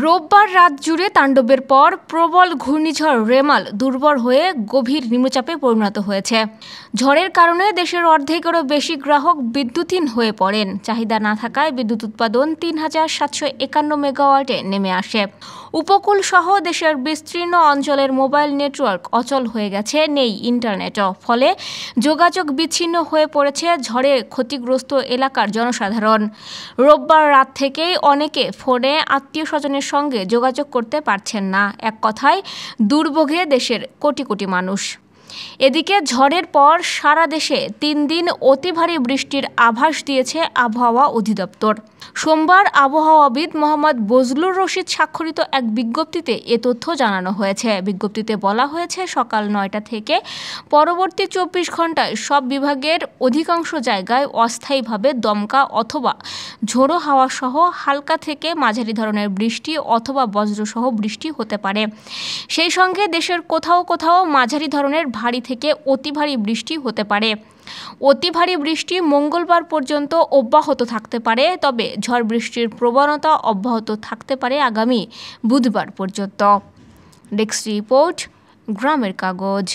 রোববার রাত জুড়ে তাণ্ডবের পর প্রবল ঘূর্ণিঝড় রেমাল দুর্বল হয়ে গভীর নিম্নচাপে পরিণত হয়েছে। ঝড়ের কারণে দেশের অর্ধেকেরও বেশি গ্রাহক বিদ্যুৎহীন হয়ে পড়েন। চাহিদা না থাকায় বিদ্যুৎ উৎপাদন ৩,৭৫১ মেগাওয়াটে নেমে আসে। উপকূল সহ দেশের বিস্তীর্ণ অঞ্চলের মোবাইল নেটওয়ার্ক অচল হয়ে গেছে, নেই ইন্টারনেটও। ফলে যোগাযোগ বিচ্ছিন্ন হয়ে পড়েছে ঝড়ে ক্ষতিগ্রস্ত এলাকার জনসাধারণ। রোববার রাত থেকেই অনেকে ফোনে আত্মীয় স্বজনের সঙ্গে যোগাযোগ করতে পারছেন না। এক কথায় দুর্ভোগে দেশের কোটি কোটি মানুষ। এদিকে ঝড়ের পর সারা দেশে ৩ দিন অতি ভারী বৃষ্টির আভাস দিয়েছে আবহাওয়া অধিদপ্তর। সোমবার আবহাওয়াবিদ মোহাম্মদ বজলুর রশিদ স্বাক্ষরিত এক বিজ্ঞপ্তিতে এ তথ্য জানানো হয়েছে। বিজ্ঞপ্তিতে বলা হয়েছে, সকাল ৯টা থেকে পরবর্তী ২৪ ঘন্টায় সব বিভাগের অধিকাংশ জায়গায় অস্থায়ীভাবে দমকা অথবা ঝোড়ো হাওয়া সহ হালকা থেকে মাঝারি ধরনের বৃষ্টি অথবা বজ্রসহ বৃষ্টি হতে পারে। সেই সঙ্গে দেশের কোথাও কোথাও মাঝারি ধরনের ভারী থেকে অতি ভারী বৃষ্টি হতে পারে। অতি ভারী বৃষ্টি মঙ্গলবার পর্যন্ত অব্যাহত থাকতে পারে, তবে ঝড় বৃষ্টির প্রবণতা অব্যাহত থাকতে পারে আগামী বুধবার পর্যন্ত। ডেস্ক রিপোর্ট, গ্রামের কাগজ।